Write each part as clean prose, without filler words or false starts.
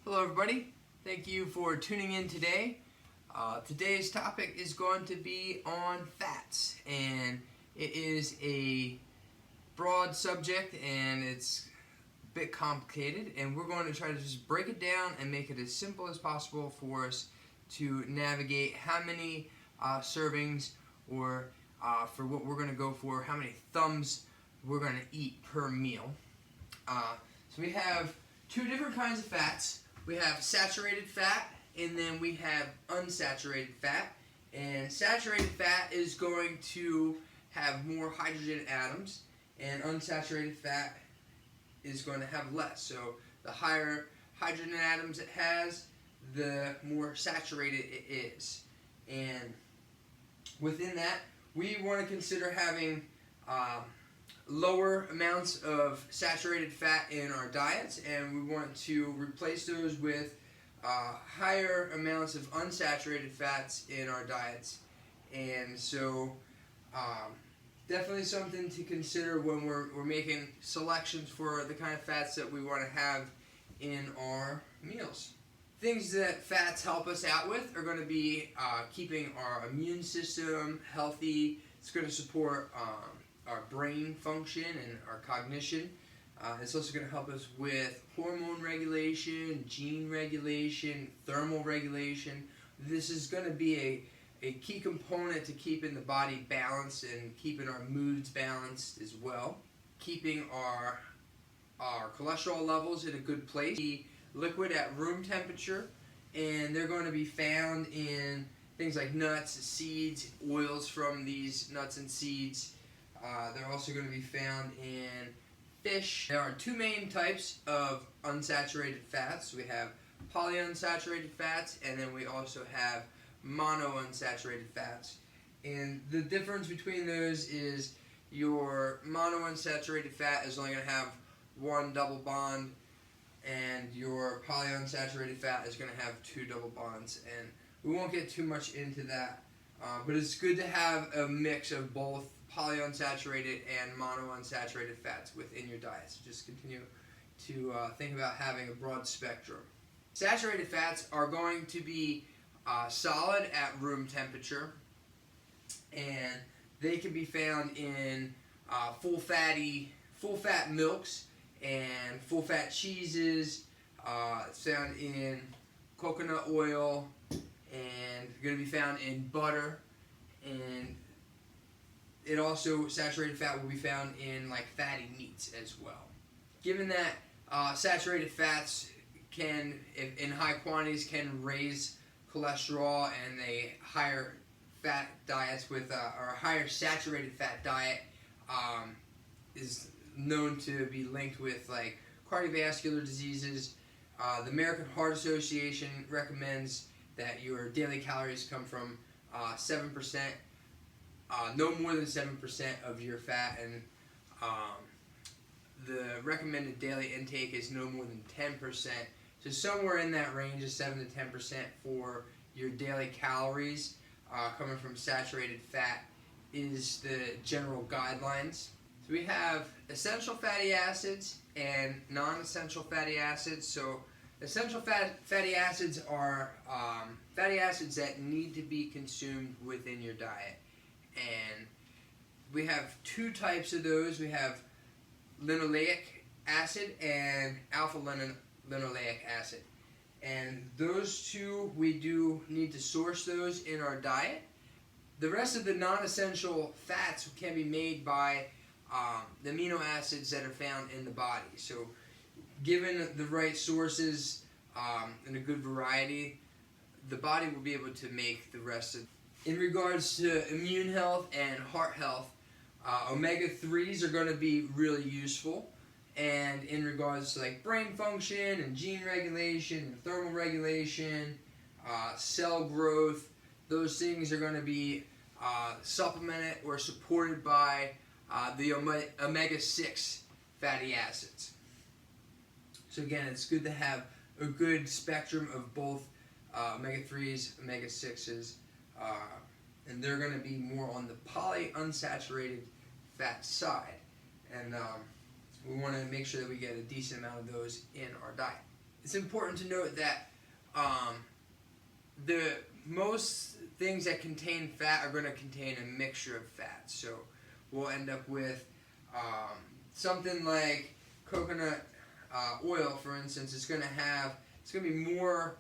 Hello everybody, thank you for tuning in today. Today's topic is going to be on fats, and it is a broad subject and it's a bit complicated, and we're going to try to just break it down and make it as simple as possible for us to navigate how many servings or for what we're going to go for, how many thumbs we're going to eat per meal. So we have two different kinds of fats. We have saturated fat, and then we have unsaturated fat. And saturated fat is going to have more hydrogen atoms, and unsaturated fat is going to have less. So the higher hydrogen atoms it has, the more saturated it is. And within that, we want to consider having lower amounts of saturated fat in our diets, and we want to replace those with higher amounts of unsaturated fats in our diets. And so definitely something to consider when we're making selections for the kind of fats that we want to have in our meals. Things that fats help us out with are going to be keeping our immune system healthy. It's going to support our brain function and our cognition. It's also going to help us with hormone regulation, gene regulation, thermal regulation. This is going to be a key component to keeping the body balanced and keeping our moods balanced as well. Keeping our cholesterol levels in a good place. Liquid at room temperature, and they're going to be found in things like nuts, seeds, oils from these nuts and seeds. They're also going to be found in fish. There are two main types of unsaturated fats. We have polyunsaturated fats, and then we also have monounsaturated fats. And the difference between those is your monounsaturated fat is only going to have one double bond, and your polyunsaturated fat is going to have two double bonds. And we won't get too much into that, but it's good to have a mix of both polyunsaturated and monounsaturated fats within your diet. So just continue to think about having a broad spectrum. Saturated fats are going to be solid at room temperature, and they can be found in full fat milks and full fat cheeses. It's found in coconut oil, and going to be found in butter, and it also, saturated fat will be found in like fatty meats as well. Given that saturated fats can, in high quantities, can raise cholesterol, and a higher fat diets with or a higher saturated fat diet is known to be linked with like cardiovascular diseases. The American Heart Association recommends that your daily calories come from 7%. No more than 7% of your fat, and the recommended daily intake is no more than 10%. So somewhere in that range of 7 to 10% for your daily calories coming from saturated fat is the general guidelines. So we have essential fatty acids and non-essential fatty acids. So essential fatty acids are fatty acids that need to be consumed within your diet. And we have two types of those. We have linoleic acid and alpha-linoleic acid. And those two, we do need to source those in our diet. The rest of the non-essential fats can be made by the amino acids that are found in the body. So given the right sources and a good variety, the body will be able to make the rest of. In regards to immune health and heart health, omega-3s are going to be really useful. And in regards to like brain function and gene regulation and thermal regulation, cell growth, those things are going to be supplemented or supported by the omega-6 fatty acids. So again, it's good to have a good spectrum of both omega-3s, omega-6s, and they're going to be more on the polyunsaturated fat side. And we want to make sure that we get a decent amount of those in our diet. it's important to note that the most things that contain fat are going to contain a mixture of fats. So we'll end up with something like coconut oil, for instance. It's going to be more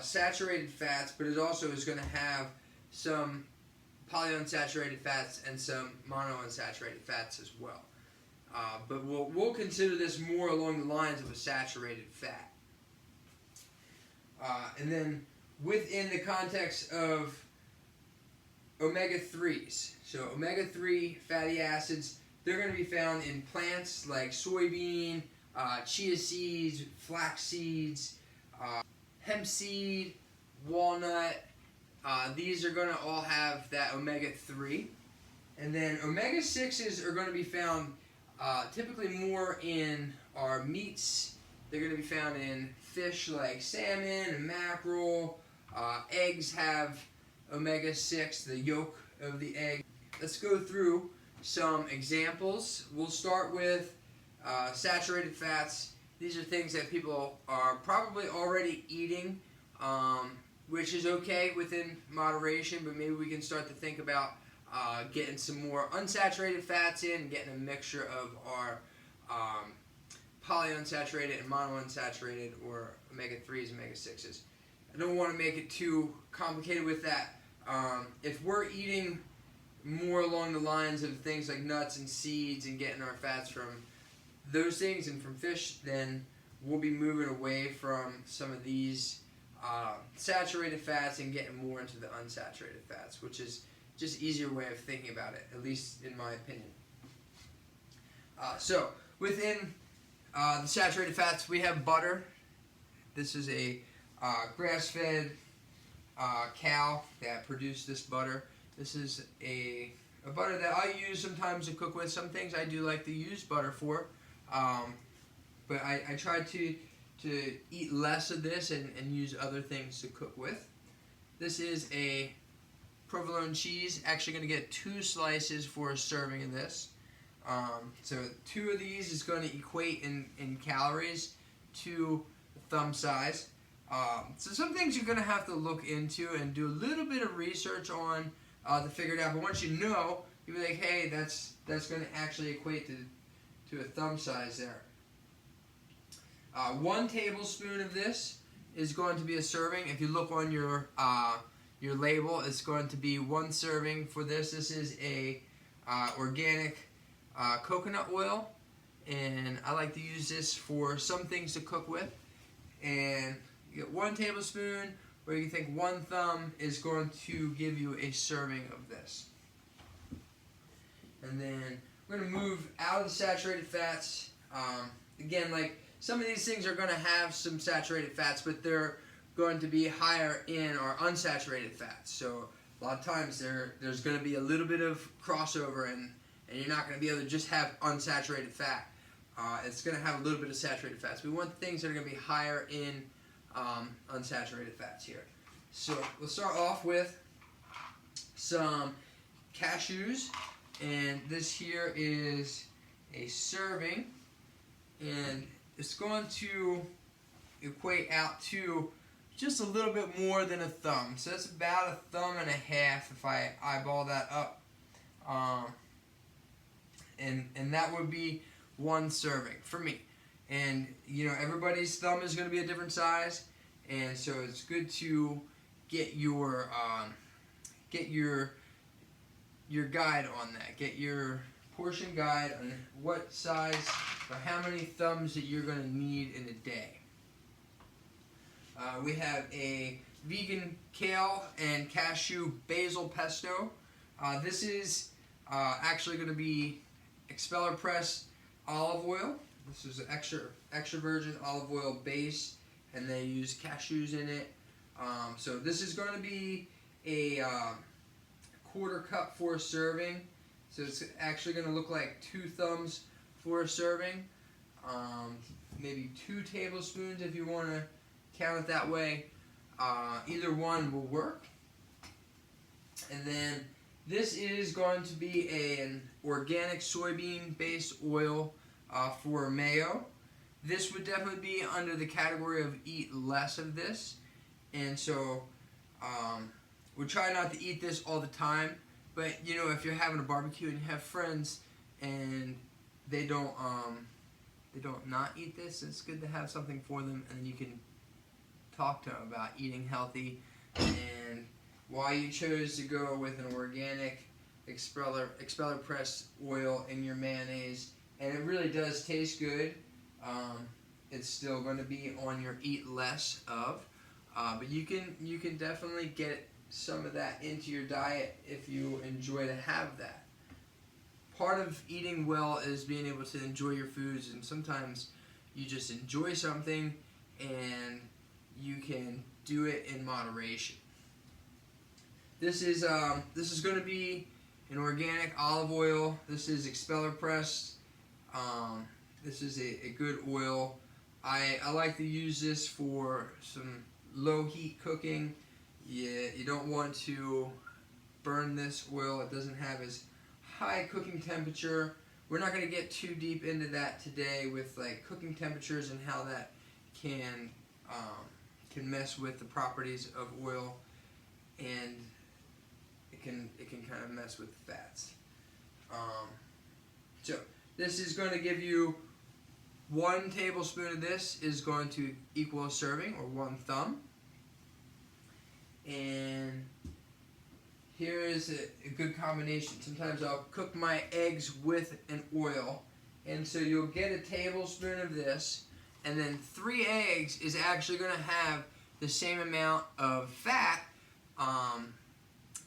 saturated fats, but it also is going to have some polyunsaturated fats and some monounsaturated fats as well. But we'll consider this more along the lines of a saturated fat. And then within the context of omega-3s, so omega-3 fatty acids, they're going to be found in plants like soybean, chia seeds, flax seeds, hemp seed, walnut. These are going to all have that omega-3. And then omega-6s are going to be found typically more in our meats. They're going to be found in fish like salmon and mackerel. Eggs have omega-6, the yolk of the egg. Let's go through some examples. We'll start with saturated fats. These are things that people are probably already eating, which is okay within moderation, but maybe we can start to think about getting some more unsaturated fats in, getting a mixture of our polyunsaturated and monounsaturated, or omega-3s and omega-6s. I don't want to make it too complicated with that. If we're eating more along the lines of things like nuts and seeds and getting our fats from those things and from fish, then we'll be moving away from some of these saturated fats and getting more into the unsaturated fats, which is just an easier way of thinking about it, at least in my opinion. So within the saturated fats, we have butter. This is a grass-fed cow that produced this butter. This is a butter that I use sometimes to cook with. Some things I do like to use butter for, but I try to eat less of this and use other things to cook with. This is a provolone cheese. Actually going to get 2 slices for a serving of this. So 2 of these is going to equate in calories to thumb size. So some things you're going to have to look into and do a little bit of research on to figure it out. But once you know, you'll be like, hey, that's going to actually equate to a thumb size there. 1 tablespoon of this is going to be a serving. If you look on your label, it's going to be 1 serving for this. This is a organic coconut oil, and I like to use this for some things to cook with. And you get 1 tablespoon, or you can think 1 thumb is going to give you a serving of this. And then we're going to move out of the saturated fats. Again, like some of these things are going to have some saturated fats, but they're going to be higher in our unsaturated fats. So a lot of times there's going to be a little bit of crossover, and you're not going to be able to just have unsaturated fat. It's going to have a little bit of saturated fats. We want things that are going to be higher in unsaturated fats here. So we'll start off with some cashews, and this here is a serving, and it's going to equate out to just a little bit more than a thumb. So that's about a thumb and a half if I eyeball that up. And that would be 1 serving for me. And you know, everybody's thumb is going to be a different size, and so it's good to get your guide on that. Get your portion guide on what size or how many thumbs that you're going to need in a day. We have a vegan kale and cashew basil pesto. This is actually going to be expeller pressed olive oil. This is an extra virgin olive oil base, and they use cashews in it. So this is going to be a 1/4 cup for a serving. So it's actually going to look like 2 thumbs for a serving. Maybe 2 tablespoons if you want to count it that way. Either one will work. And then this is going to be an organic soybean based oil for mayo. this would definitely be under the category of eat less of this. And so we try not to eat this all the time, but you know, if you're having a barbecue and you have friends and they don't not eat this, it's good to have something for them, and then you can talk to them about eating healthy and why you chose to go with an organic expeller pressed oil in your mayonnaise. And it really does taste good. It's still going to be on your eat less of, but you can definitely get some of that into your diet if you enjoy to have that. Part of eating well is being able to enjoy your foods, and sometimes you just enjoy something and you can do it in moderation. This is going to be an organic olive oil. This is expeller pressed. This is a good oil. I like to use this for some low heat cooking. You don't want to burn this oil. It doesn't have as high cooking temperature. We're not going to get too deep into that today with like cooking temperatures and how that can mess with the properties of oil, and it can kind of mess with the fats. So this is going to give you 1 tablespoon of this is going to equal a serving, or 1 thumb. And here is a good combination. Sometimes I'll cook my eggs with an oil, and so you'll get a tablespoon of this, and then 3 eggs is actually going to have the same amount of fat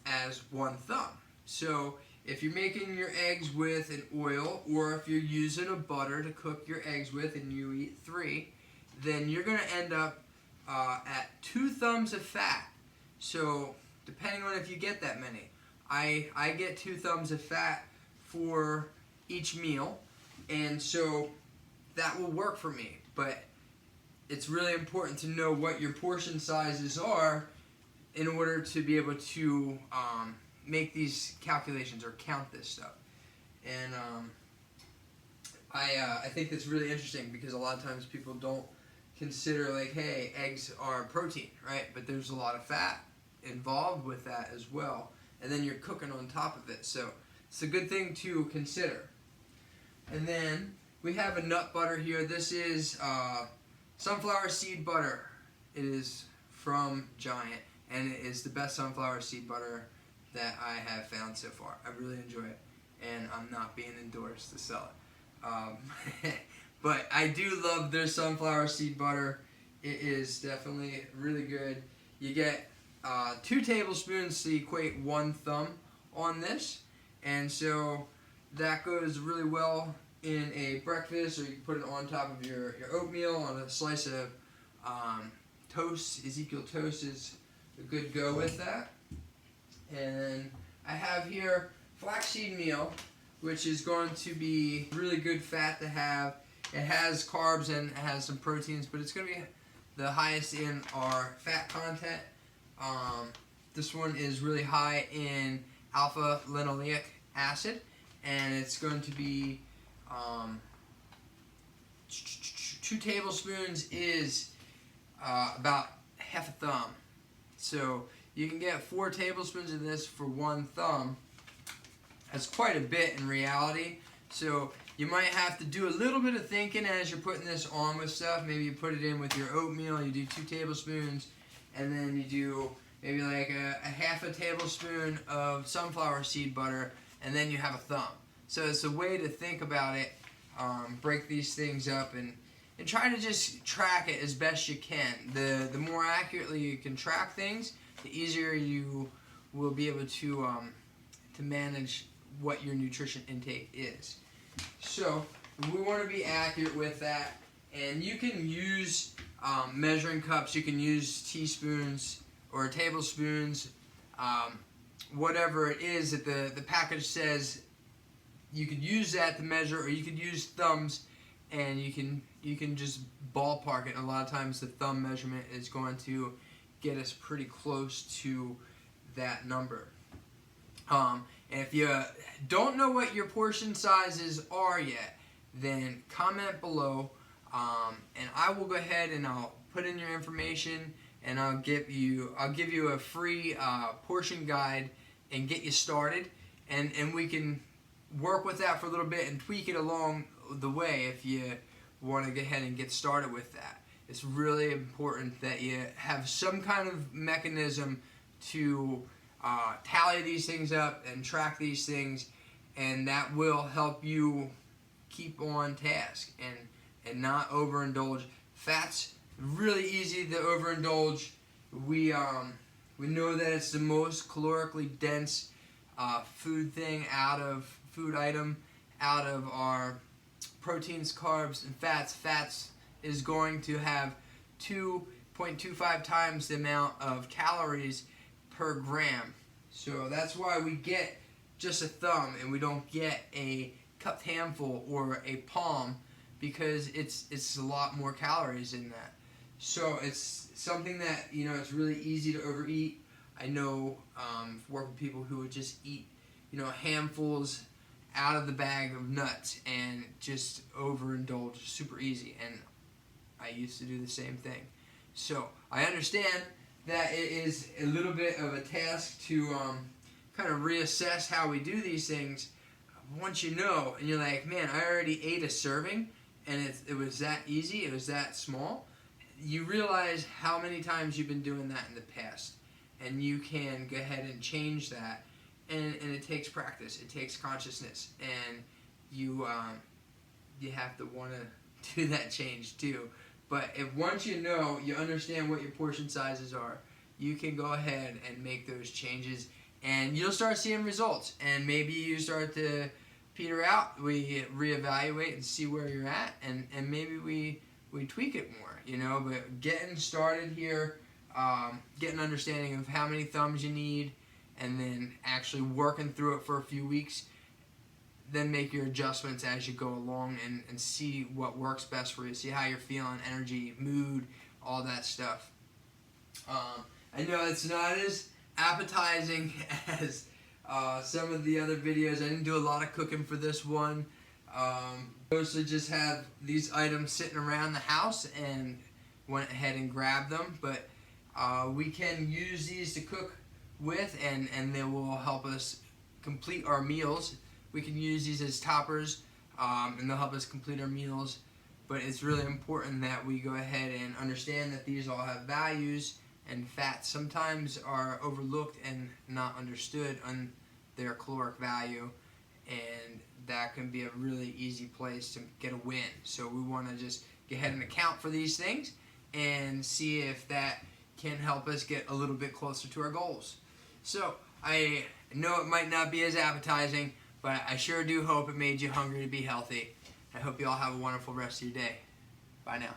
as 1 thumb. So if you're making your eggs with an oil, or if you're using a butter to cook your eggs with and you eat 3, then you're going to end up at 2 thumbs of fat. So depending on if you get that many, I get 2 thumbs of fat for each meal, and so that will work for me. But it's really important to know what your portion sizes are in order to be able to make these calculations or count this stuff. And I think that's really interesting, because a lot of times people don't consider, like, hey, eggs are protein, right? But there's a lot of fat involved with that as well, and then you're cooking on top of it, so it's a good thing to consider. And then we have a nut butter here. This is sunflower seed butter. It is from Giant, and it is the best sunflower seed butter that I have found so far. I really enjoy it, and I'm not being endorsed to sell it. But I do love their sunflower seed butter. It is definitely really good. You get 2 tablespoons to equate 1 thumb on this, and so that goes really well in a breakfast, or you can put it on top of your oatmeal on a slice of toast. Ezekiel toast is a good go with that. And then I have here flaxseed meal, which is going to be really good fat to have. It has carbs and it has some proteins, but it's going to be the highest in our fat content. This one is really high in alpha linoleic acid, and it's going to be 2 tablespoons is about half a thumb. So you can get 4 tablespoons of this for 1 thumb. That's quite a bit in reality. So you might have to do a little bit of thinking as you're putting this on with stuff. Maybe you put it in with your oatmeal, you do 2 tablespoons, and then you do maybe like a half a tablespoon of sunflower seed butter, and then you have a thumb. So it's a way to think about it. Break these things up and try to just track it as best you can. The more accurately you can track things, the easier you will be able to manage what your nutrition intake is. So we want to be accurate with that, and you can use measuring cups, you can use teaspoons or tablespoons, whatever it is that the package says. You could use that to measure, or you could use thumbs, and you can just ballpark it. And a lot of times the thumb measurement is going to get us pretty close to that number. And if you don't know what your portion sizes are yet, then comment below. And I will go ahead and I'll put in your information, and I'll give you a free portion guide and get you started, and we can work with that for a little bit and tweak it along the way if you want to go ahead and get started with that. It's really important that you have some kind of mechanism to tally these things up and track these things, and that will help you keep on task and not overindulge. Fat's really easy to overindulge. We know that it's the most calorically dense food item out of our proteins, carbs, and fats. Fats is going to have 2.25 times the amount of calories per gram. So that's why we get just a thumb and we don't get a cupped handful or a palm, because it's a lot more calories in that. So it's something that, it's really easy to overeat. I know work with people who would just eat, handfuls out of the bag of nuts and just overindulge, super easy. And I used to do the same thing. So I understand that it is a little bit of a task to kind of reassess how we do these things. Once you know, and you're like, man, I already ate a serving, and it was that easy, it was that small, you realize how many times you've been doing that in the past. And you can go ahead and change that. And it takes practice, it takes consciousness, and you have to want to do that change too. But if once you know, you understand what your portion sizes are, you can go ahead and make those changes, and you'll start seeing results. And maybe you start to peter out, we reevaluate and see where you're at, and maybe we tweak it more, But getting started here, get an understanding of how many thumbs you need, and then actually working through it for a few weeks, then make your adjustments as you go along and see what works best for you, see how you're feeling, energy, mood, all that stuff. I know it's not as appetizing as some of the other videos. I didn't do a lot of cooking for this one. Mostly just have these items sitting around the house and went ahead and grabbed them, but we can use these to cook with, and they will help us complete our meals. We can use these as toppers, and they'll help us complete our meals. But it's really important that we go ahead and understand that these all have values, and fats sometimes are overlooked and not understood on their caloric value, and that can be a really easy place to get a win. So we want to just go ahead and account for these things and see if that can help us get a little bit closer to our goals. So I know it might not be as appetizing, but I sure do hope it made you hungry to be healthy. I hope you all have a wonderful rest of your day. Bye now.